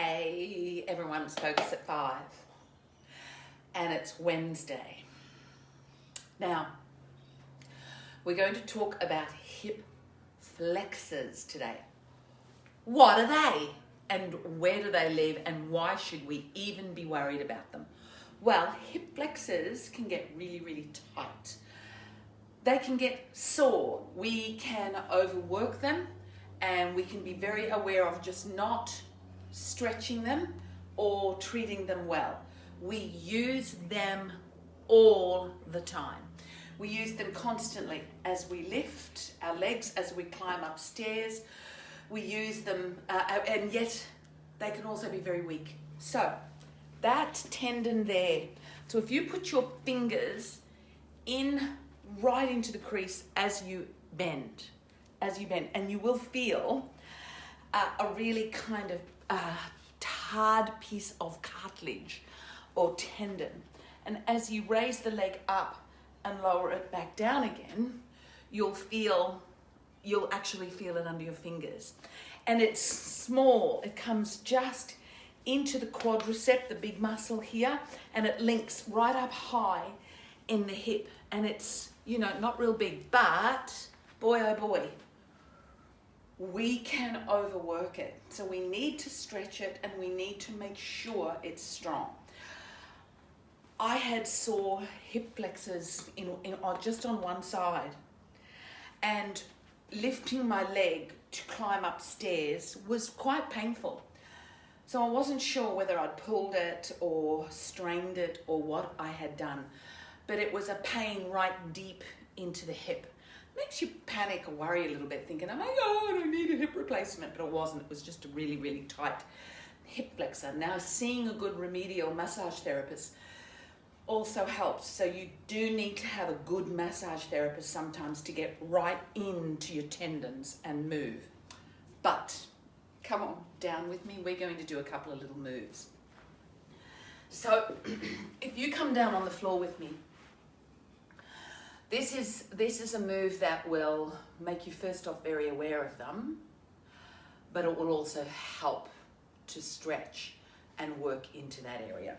Hey everyone, it's Focus at 5 and it's Wednesday. Now, we're going to talk about hip flexors today. What are they and where do they live and why should we even be worried about them? Well, hip flexors can get really, really tight. They can get sore. We can overwork them and we can be very aware of just not stretching them or treating them well. We use them all the time. We use them constantly as we lift our legs, as we climb upstairs. We use them, and yet they can also be very weak. So that tendon there, so if you put your fingers in right into the crease as you bend, and you will feel a really kind of hard piece of cartilage or tendon. And as you raise the leg up and lower it back down again, you'll actually feel it under your fingers. And it's small, it comes just into the quadricep, the big muscle here, and it links right up high in the hip. And it's, not real big, but boy, oh boy, we can overwork it. So we need to stretch it and we need to make sure it's strong. I had sore hip flexors just on one side, and lifting my leg to climb upstairs was quite painful. So I wasn't sure whether I'd pulled it or strained it or what I had done, but it was a pain right deep into the hip. Makes you panic or worry a little bit, thinking, oh my God, I need a hip replacement. But it wasn't. It was just a really, really tight hip flexor. Now, seeing a good remedial massage therapist also helps. So you do need to have a good massage therapist sometimes to get right into your tendons and move. But come on, down with me. We're going to do a couple of little moves. So if you come down on the floor with me, this is a move that will make you first off very aware of them, but it will also help to stretch and work into that area.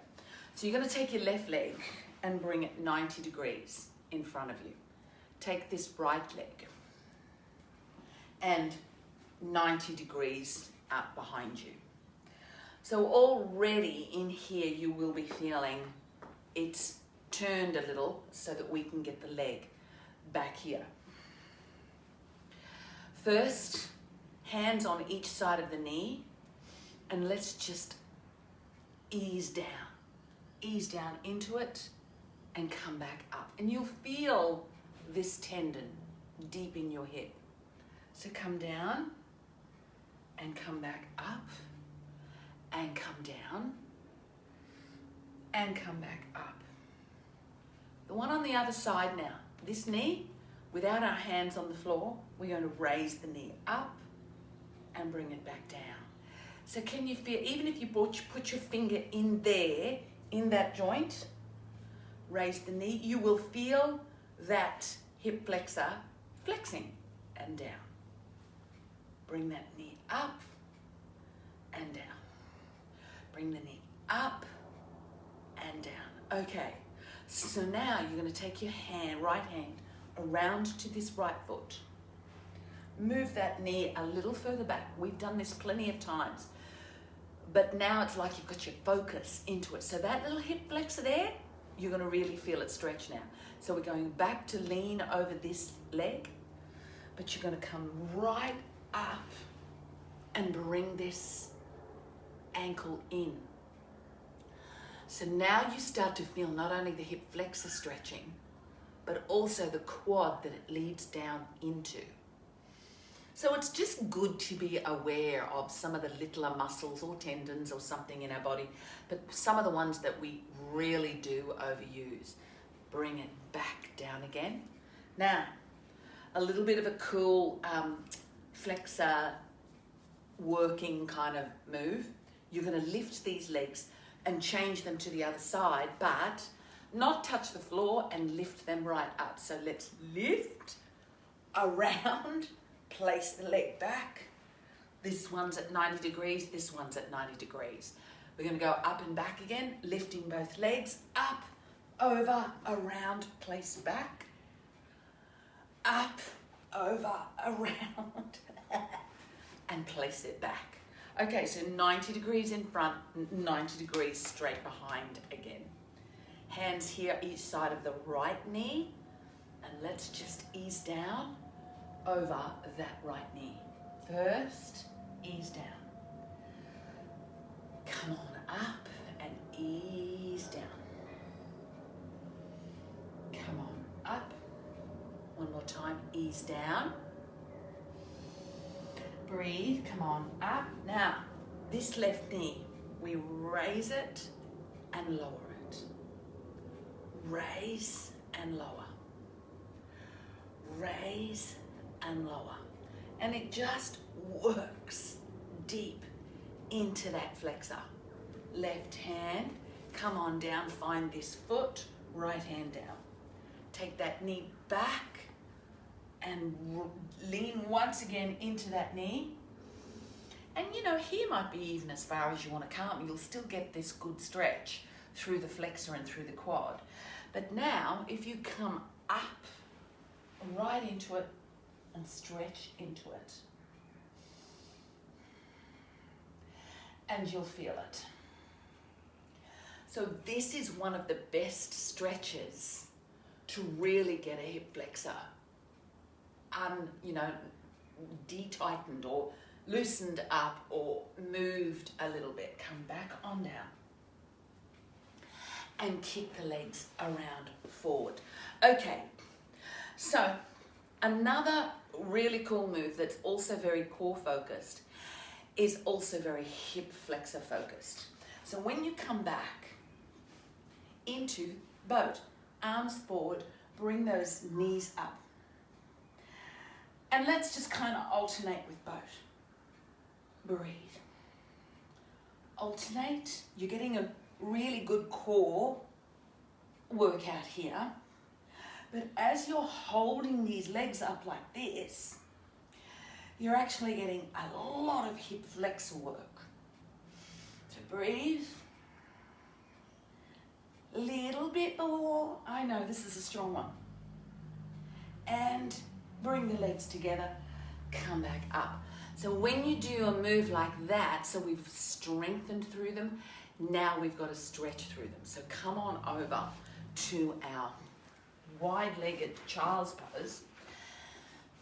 So you're going to take your left leg and bring it 90 degrees in front of you. Take this right leg and 90 degrees out behind you. So already in here you will be feeling it's turned a little so that we can get the leg back here. First, hands on each side of the knee, and let's just ease down into it and come back up. And you'll feel this tendon deep in your hip. So come down and come back up and come down and come back up. The one on the other side now, this knee, without our hands on the floor, we're going to raise the knee up and bring it back down. So can you feel, even if you put your finger in there, in that joint, raise the knee, you will feel that hip flexor flexing and down. Bring that knee up and down. Bring the knee up and down. Okay. So now you're going to take your right hand around to this right foot. Move that knee a little further back. We've done this plenty of times. But now it's like you've got your focus into it. So that little hip flexor there, you're going to really feel it stretch now. So we're going back to lean over this leg, but you're going to come right up and bring this ankle in. So now you start to feel not only the hip flexor stretching, but also the quad that it leads down into. So it's just good to be aware of some of the littler muscles or tendons or something in our body, but some of the ones that we really do overuse. Bring it back down again. Now, a little bit of a cool flexor working kind of move. You're going to lift these legs and change them to the other side, but not touch the floor and lift them right up. So let's lift around, place the leg back, This one's at 90 degrees, this one's at 90 degrees. We're going to go up and back again, lifting both legs, up, over, around, place back, up, over, around, and place it back. Okay, so 90 degrees in front, 90 degrees straight behind again. Hands here each side of the right knee, and let's just ease down over that right knee. First, ease down. Come on up and ease down. Come on up. One more time, ease down. Breathe, come on up. Now, this left knee, we raise it and lower it. Raise and lower. Raise and lower. And it just works deep into that flexor. Left hand, come on down, find this foot, right hand down. Take that knee back and lean once again into that knee. And you know, here might be even as far as you want to come. You'll still get this good stretch through the flexor and through the quad. But now, if you come up right into it and stretch into it, and you'll feel it. So this is one of the best stretches to really get a hip flexor de-tightened or loosened up or moved a little bit. Come back on down and kick the legs around forward. Okay, so another really cool move that's also very core focused is also very hip flexor focused. So when you come back into boat, arms forward, bring those knees up. And let's just kind of alternate with boat. Breathe. Alternate. You're getting a really good core workout here. But as you're holding these legs up like this, you're actually getting a lot of hip flexor work. So breathe. Little bit more. I know this is a strong one. And bring the legs together, come back up. So when you do a move like that, so we've strengthened through them, now we've got to stretch through them. So come on over to our wide-legged child's pose.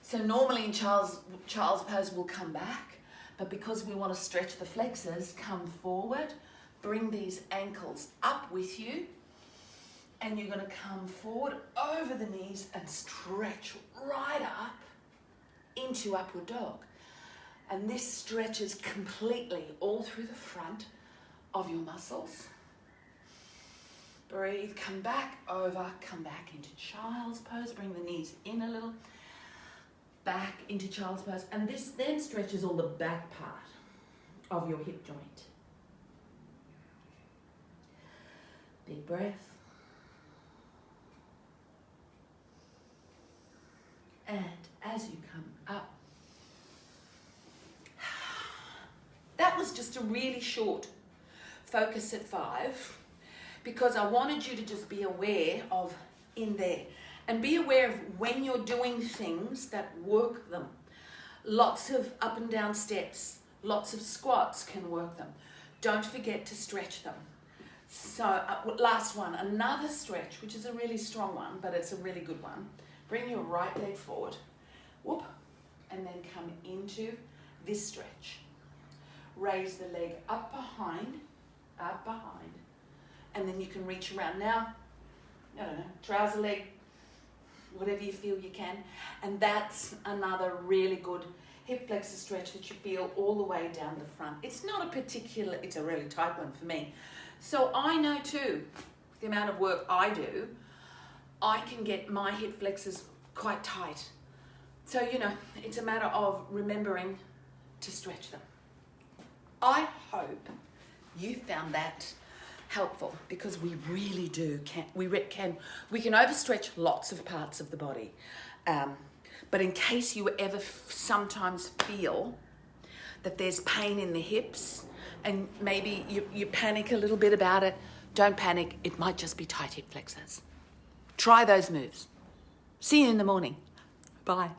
So normally in child's pose we'll come back, but because we want to stretch the flexors, come forward, bring these ankles up with you, and you're going to come forward over the knees and stretch right up into upward dog. And this stretches completely all through the front of your muscles. Breathe, come back over, come back into child's pose, bring the knees in a little, back into child's pose, and this then stretches all the back part of your hip joint. Big breath. And as you come up, that was just a really short focus at 5, because I wanted you to just be aware of in there and be aware of when you're doing things that work them. Lots of up and down steps, lots of squats can work them. Don't forget to stretch them. So last one, another stretch, which is a really strong one, but it's a really good one. Bring your right leg forward, whoop, and then come into this stretch. Raise the leg up behind, and then you can reach around. Now, I don't know, trouser leg, whatever you feel you can. And that's another really good hip flexor stretch that you feel all the way down the front. It's not a particular, it's a really tight one for me. So I know too, the amount of work I do, I can get my hip flexors quite tight. So, you know, it's a matter of remembering to stretch them. I hope you found that helpful, because we really do we can overstretch lots of parts of the body. But in case you ever sometimes feel that there's pain in the hips and maybe you panic a little bit about it, don't panic. It might just be tight hip flexors. Try those moves. See you in the morning. Bye.